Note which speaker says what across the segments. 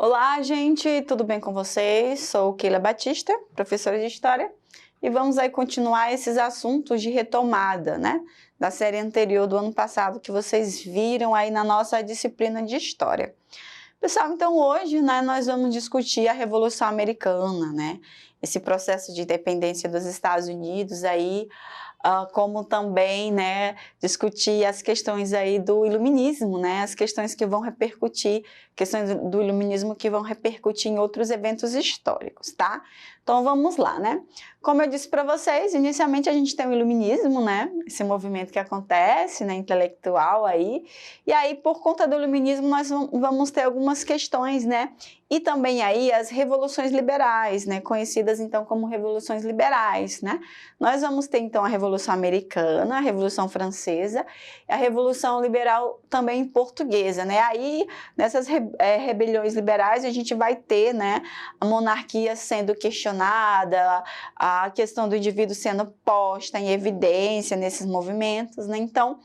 Speaker 1: Olá, gente, tudo bem com vocês? Sou Keila Batista, professora de História, e vamos aí continuar esses assuntos de retomada, né? Da série anterior do ano passado que vocês viram aí na nossa disciplina de História. Pessoal, então hoje, né, nós vamos discutir a Revolução Americana, né? Esse processo de independência dos Estados Unidos aí, como também, né, discutir as questões aí do iluminismo, né, as questões que vão repercutir, questões do iluminismo que vão repercutir em outros eventos históricos, tá? Então vamos lá, né? Como eu disse para vocês, inicialmente a gente tem o iluminismo, né, esse movimento que acontece, né, intelectual aí, e aí por conta do iluminismo nós vamos ter algumas questões, né, e também aí as revoluções liberais, né, conhecidas então como revoluções liberais, né? Nós vamos ter então a Revolução Americana, a Revolução Francesa, a Revolução Liberal também portuguesa, né? Aí nessas rebeliões liberais a gente vai ter, né, a monarquia sendo questionada, a questão do indivíduo sendo posta em evidência nesses movimentos, né? Então,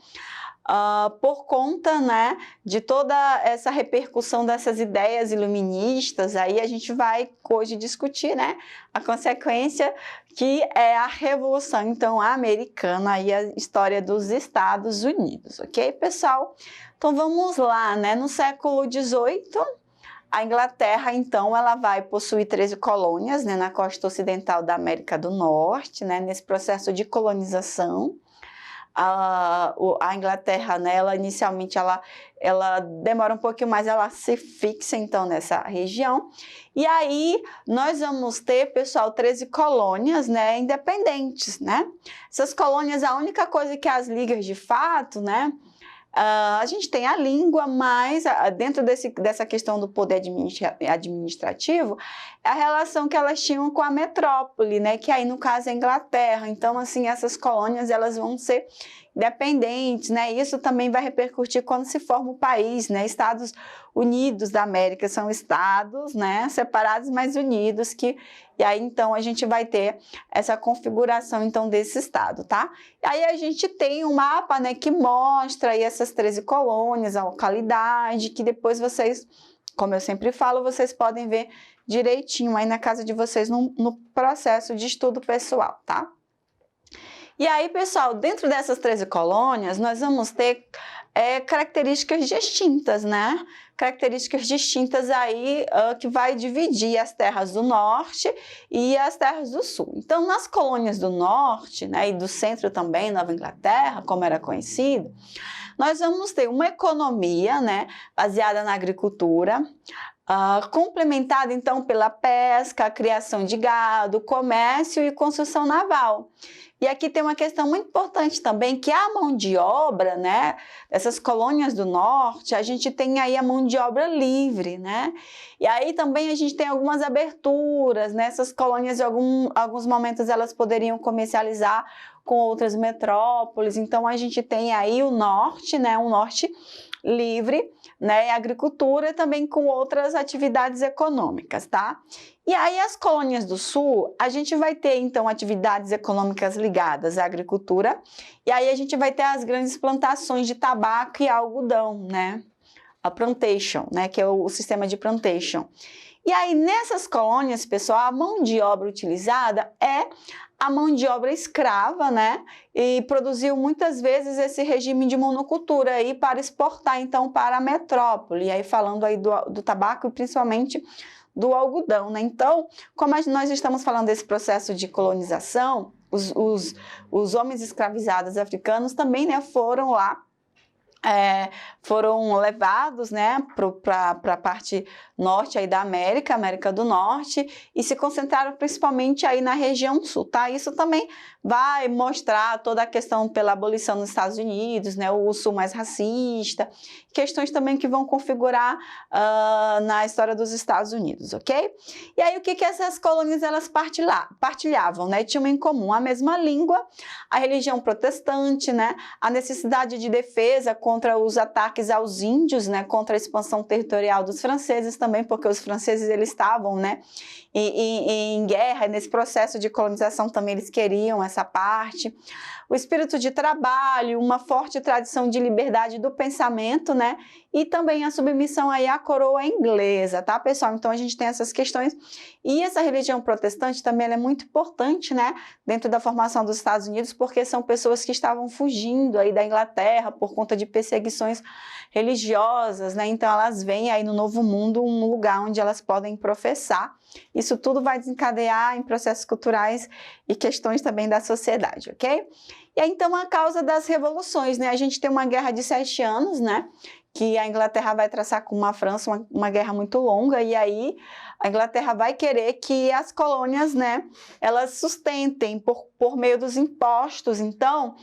Speaker 1: por conta, né, de toda essa repercussão dessas ideias iluministas, aí a gente vai hoje discutir, né, a consequência que é a Revolução, então, americana e a história dos Estados Unidos, ok, pessoal? Então, vamos lá, né, no século XVIII, a Inglaterra, então, ela vai possuir 13 colônias, né, na costa ocidental da América do Norte, né, nesse processo de colonização. A Inglaterra, né, ela inicialmente ela demora um pouquinho mais, ela se fixa então nessa região, e aí nós vamos ter, pessoal, 13 colônias, né, independentes, né? Essas colônias, a única coisa que as liga de fato, né, a gente tem a língua, mas dentro dessa questão do poder administrativo, é a relação que elas tinham com a metrópole, né? Que aí no caso é a Inglaterra. Então, assim, essas colônias elas vão ser dependentes, né? Isso também vai repercutir quando se forma o país, né? Estados Unidos da América são estados, né? Separados, mas unidos, e aí então a gente vai ter essa configuração então desse estado, tá? E aí a gente tem um mapa, né, que mostra aí essas 13 colônias, a localidade, que depois vocês, como eu sempre falo, vocês podem ver direitinho aí na casa de vocês no processo de estudo pessoal, tá? E aí, pessoal, dentro dessas 13 colônias, nós vamos ter características distintas, né? Características distintas aí que vai dividir as terras do norte e as terras do sul. Então, nas colônias do norte, né, e do centro também, Nova Inglaterra, como era conhecido, nós vamos ter uma economia, né, baseada na agricultura, complementada então pela pesca, a criação de gado, comércio e construção naval. E aqui tem uma questão muito importante também, que a mão de obra, né, dessas colônias do norte, a gente tem aí a mão de obra livre, né? E aí também a gente tem algumas aberturas, né? Essas colônias, em alguns momentos, elas poderiam comercializar com outras metrópoles. Então, a gente tem aí o norte, né? Um norte livre, né? Agricultura também com outras atividades econômicas, tá? E aí as colônias do sul, a gente vai ter então atividades econômicas ligadas à agricultura, e aí a gente vai ter as grandes plantações de tabaco e algodão, né? A plantation, né? Que é o sistema de plantation. E aí nessas colônias, pessoal, a mão de obra utilizada é a mão de obra escrava, né? E produziu muitas vezes esse regime de monocultura aí para exportar então para a metrópole. E aí falando aí do tabaco e principalmente do algodão, né? Então, como nós estamos falando desse processo de colonização, os homens escravizados africanos também, né, foram lá, foram levados, né, para a parte norte aí da América do Norte, e se concentraram principalmente aí na região sul, tá? Isso também vai mostrar toda a questão pela abolição nos Estados Unidos, né, o sul mais racista, questões também que vão configurar na história dos Estados Unidos, ok? E aí o que essas colônias elas partilhavam, né? Tinham em comum a mesma língua, a religião protestante, né, a necessidade de defesa contra os ataques ataques aos índios, né, contra a expansão territorial dos franceses também, porque os franceses eles estavam, né, em guerra, nesse processo de colonização também eles queriam essa parte. O espírito de trabalho, uma forte tradição de liberdade do pensamento, né, e também a submissão aí à coroa inglesa, tá, pessoal? Então a gente tem essas questões, e essa religião protestante também ela é muito importante, né, dentro da formação dos Estados Unidos, porque são pessoas que estavam fugindo aí da Inglaterra por conta de perseguições religiosas, né, então elas veem aí no Novo Mundo um lugar onde elas podem professar. Isso tudo vai desencadear em processos culturais e questões também da sociedade, ok? E aí, então, a causa das revoluções, né? A gente tem uma guerra de 7 anos, né? Que a Inglaterra vai traçar com a França uma guerra muito longa, e aí a Inglaterra vai querer que as colônias, né, elas sustentem por meio dos impostos. Então,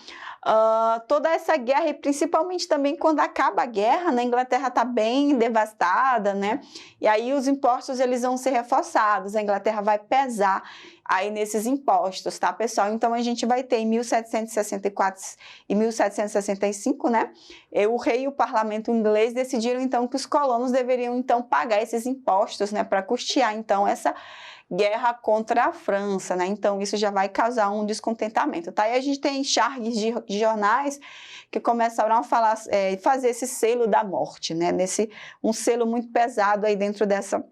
Speaker 1: toda essa guerra, e principalmente também quando acaba a guerra, né, a Inglaterra está bem devastada, né, e aí os impostos eles vão ser reforçados, a Inglaterra vai pesar aí nesses impostos, tá, pessoal? Então, a gente vai ter em 1764 e 1765, né, o rei e o parlamento inglês decidiram, então, que os colonos deveriam, então, pagar esses impostos, né, para custear, então, essa guerra contra a França, né? Então, isso já vai causar um descontentamento, tá? E a gente tem charges de jornais que começaram a falar, fazer esse selo da morte, né? Um selo muito pesado aí dentro dessa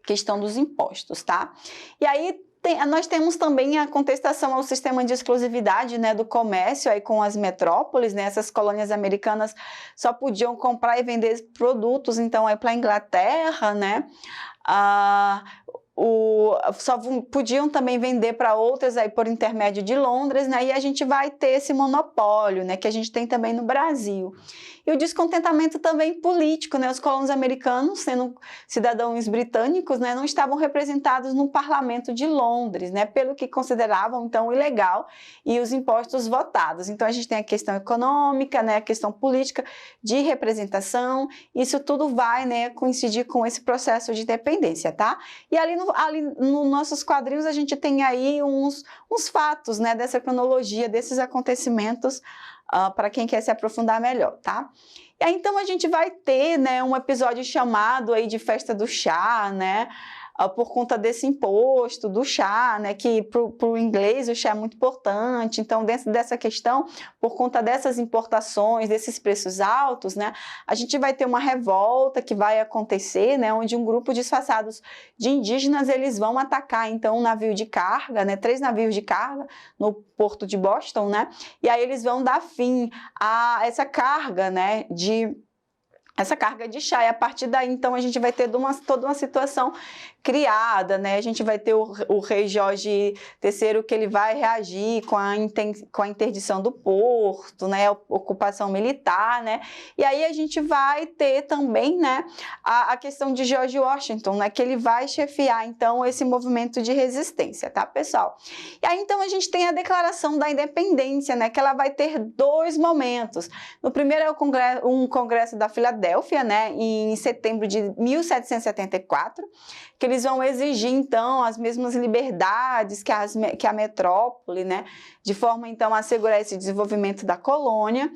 Speaker 1: questão dos impostos, tá? E aí, nós temos também a contestação ao sistema de exclusividade, né, do comércio aí com as metrópoles, né, essas colônias americanas só podiam comprar e vender produtos, então, para a Inglaterra, né, só podiam também vender para outras aí por intermédio de Londres, né, e a gente vai ter esse monopólio, né, que a gente tem também no Brasil. E o descontentamento também político, né, os colonos americanos, sendo cidadãos britânicos, né, não estavam representados no parlamento de Londres, né, pelo que consideravam, então, ilegal, e os impostos votados. Então, a gente tem a questão econômica, né, a questão política de representação, isso tudo vai, né, coincidir com esse processo de independência, tá? E ali nos nossos quadrinhos a gente tem aí uns fatos, né, dessa cronologia, desses acontecimentos, para quem quer se aprofundar melhor, tá? E aí, então, a gente vai ter, né, um episódio chamado aí de Festa do Chá, né, por conta desse imposto do chá, né, que para o inglês o chá é muito importante. Então, dentro dessa questão, por conta dessas importações, desses preços altos, né, a gente vai ter uma revolta que vai acontecer, né, onde um grupo disfarçados de indígenas, eles vão atacar, então, um navio de carga, né, 3 navios de carga no porto de Boston, né, e aí eles vão dar fim a essa carga, né, essa carga de chá, e a partir daí, então, a gente vai ter toda uma situação criada, né? A gente vai ter o rei Jorge III, que ele vai reagir com a interdição do porto, né? Ocupação militar, né? E aí a gente vai ter também, né, a questão de George Washington, né, que ele vai chefiar, então, esse movimento de resistência, tá, pessoal? E aí, então, a gente tem a Declaração da Independência, né, que ela vai ter 2 momentos. No primeiro é um congresso da Filadélfia, né, em setembro de 1774, que eles vão exigir, então, as mesmas liberdades que a metrópole, né, de forma, então, a assegurar esse desenvolvimento da colônia.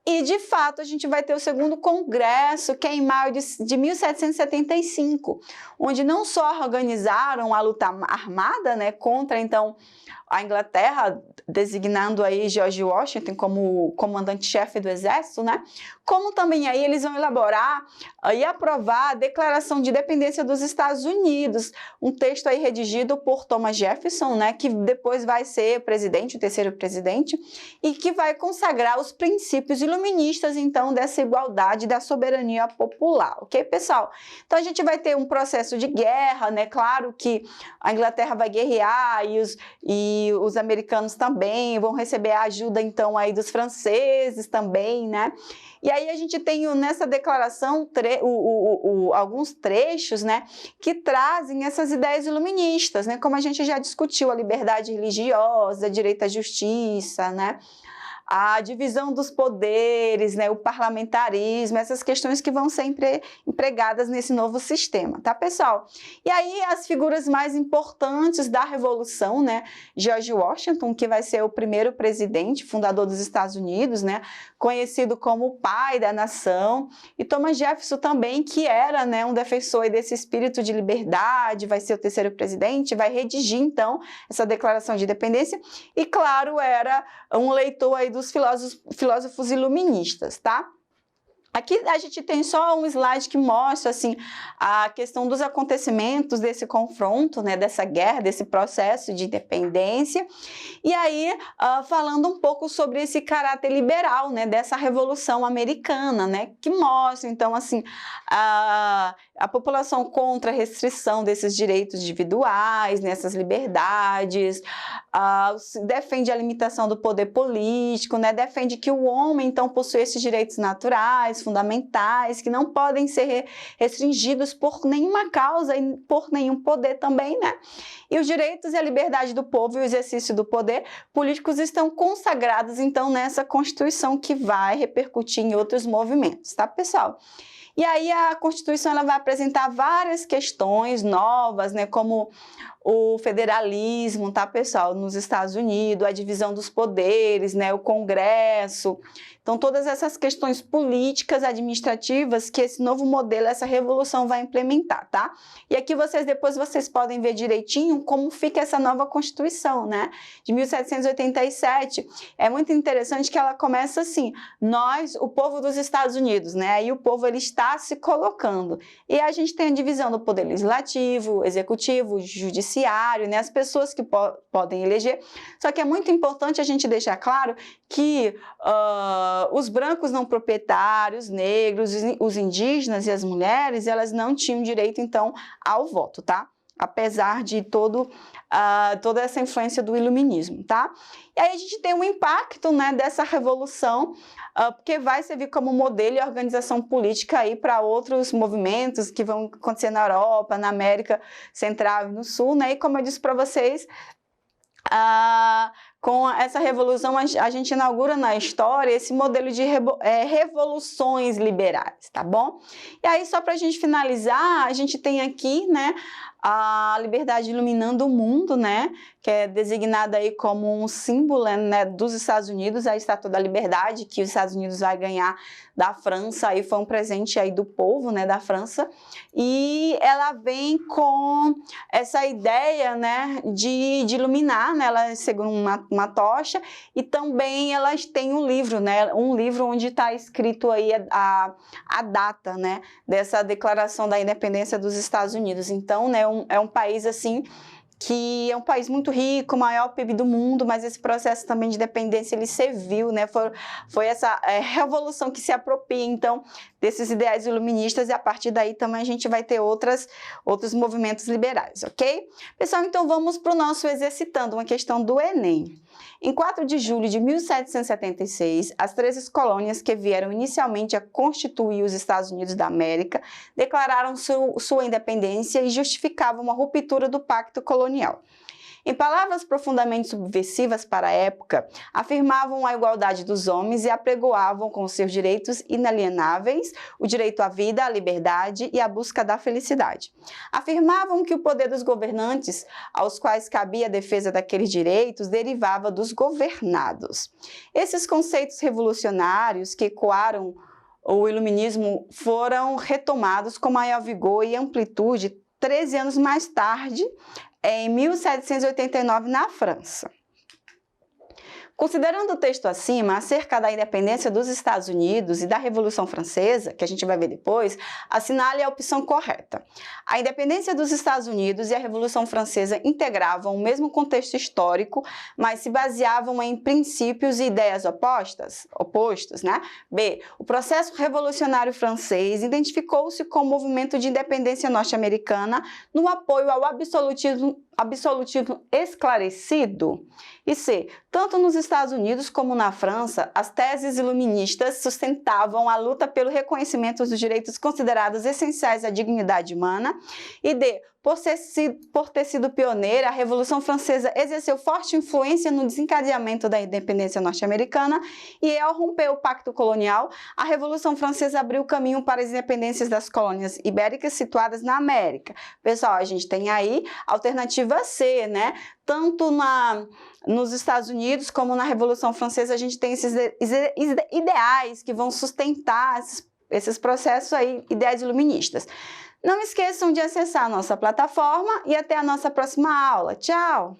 Speaker 1: E, de fato, a gente vai ter o segundo congresso, que é em maio de 1775, onde não só organizaram a luta armada, né, contra, então, a Inglaterra, designando aí George Washington como comandante-chefe do exército, né, como também aí eles vão elaborar e aprovar a Declaração de Independência dos Estados Unidos, um texto aí redigido por Thomas Jefferson, né, que depois vai ser presidente, o terceiro presidente, e que vai consagrar os princípios iluministas, então, dessa igualdade da soberania popular, ok, pessoal? Então, a gente vai ter um processo de guerra, né, claro que a Inglaterra vai guerrear e os americanos também vão receber a ajuda, então, aí dos franceses também, né? E aí a gente tem nessa declaração alguns trechos, né, que trazem essas ideias iluministas, né, como a gente já discutiu, a liberdade religiosa, direito à justiça, né, a divisão dos poderes, né, o parlamentarismo, essas questões que vão ser empregadas nesse novo sistema, tá, pessoal? E aí as figuras mais importantes da Revolução, né, George Washington, que vai ser o primeiro presidente, fundador dos Estados Unidos, né, conhecido como o pai da nação, e Thomas Jefferson também, que era, né, um defensor aí desse espírito de liberdade, vai ser o terceiro presidente, vai redigir então essa declaração de independência, e claro, era um leitor aí dos filósofos iluministas, tá? Aqui a gente tem só um slide que mostra assim, a questão dos acontecimentos desse confronto, né, dessa guerra, desse processo de independência, e aí falando um pouco sobre esse caráter liberal, né, dessa Revolução Americana, né, que mostra então assim a população contra a restrição desses direitos individuais, nessas liberdades, defende a limitação do poder político, né, defende que o homem então possui esses direitos naturais, fundamentais, que não podem ser restringidos por nenhuma causa e por nenhum poder também, né? E os direitos e a liberdade do povo e o exercício do poder políticos estão consagrados, então, nessa Constituição que vai repercutir em outros movimentos, tá, pessoal? E aí a Constituição ela vai apresentar várias questões novas, né, como o federalismo, tá, pessoal, nos Estados Unidos, a divisão dos poderes, né, o Congresso. Então, todas essas questões políticas, administrativas que esse novo modelo, essa revolução vai implementar, tá? E aqui depois vocês podem ver direitinho como fica essa nova Constituição, né, de 1787. É muito interessante que ela começa assim, nós, o povo dos Estados Unidos, né, aí o povo ele está se colocando. E a gente tem a divisão do poder legislativo, executivo, judiciário, né, as pessoas que podem eleger. Só que é muito importante a gente deixar claro que os brancos não proprietários, negros, os indígenas e as mulheres, elas não tinham direito, então, ao voto, tá? Apesar de toda essa influência do iluminismo, tá? E aí a gente tem um impacto, né, dessa revolução, porque vai servir como modelo e organização política aí para outros movimentos que vão acontecer na Europa, na América Central e no Sul, né? E como eu disse para vocês, com essa revolução, a gente inaugura na história esse modelo de revoluções liberais, tá bom? E aí, só para a gente finalizar, a gente tem aqui, né, a liberdade iluminando o mundo, né, que é designada aí como um símbolo, né, dos Estados Unidos, a Estátua da Liberdade, que os Estados Unidos vai ganhar da França, aí foi um presente aí do povo, né, da França, e ela vem com essa ideia, né, de iluminar, né, ela segura uma tocha, e também elas têm um livro, né, onde está escrito aí a data, né, dessa declaração da independência dos Estados Unidos. Então, né, é um país assim que é um país muito rico, o maior PIB do mundo, mas esse processo também de dependência ele serviu, né? Foi essa revolução que se apropria, então, desses ideais iluministas, e a partir daí também a gente vai ter outros movimentos liberais, ok? Pessoal, então vamos para o nosso exercitando, uma questão do Enem. Em 4 de julho de 1776, as 13 colônias que vieram inicialmente a constituir os Estados Unidos da América declararam sua independência e justificavam uma ruptura do pacto colonial. Em palavras profundamente subversivas para a época, afirmavam a igualdade dos homens e apregoavam com seus direitos inalienáveis o direito à vida, à liberdade e à busca da felicidade. Afirmavam que o poder dos governantes, aos quais cabia a defesa daqueles direitos, derivava dos governados. Esses conceitos revolucionários que ecoaram o iluminismo foram retomados com maior vigor e amplitude 13 anos mais tarde, em 1789, na França. Considerando o texto acima, acerca da independência dos Estados Unidos e da Revolução Francesa, que a gente vai ver depois, assinale a opção correta. A independência dos Estados Unidos e a Revolução Francesa integravam o mesmo contexto histórico, mas se baseavam em princípios e ideias opostos, né? B. O processo revolucionário francês identificou-se com o movimento de independência norte-americana no apoio ao absolutismo esclarecido? E C. Tanto nos Estados Unidos como na França, as teses iluministas sustentavam a luta pelo reconhecimento dos direitos considerados essenciais à dignidade humana. E D. Por ter sido pioneira, a Revolução Francesa exerceu forte influência no desencadeamento da independência norte-americana e, ao romper o pacto colonial, a Revolução Francesa abriu o caminho para as independências das colônias ibéricas situadas na América. Pessoal, a gente tem aí a alternativa C, né? Tanto nos Estados Unidos como na Revolução Francesa, a gente tem esses ideais que vão sustentar esses processos aí, ideais iluministas. Não esqueçam de acessar a nossa plataforma e até a nossa próxima aula. Tchau!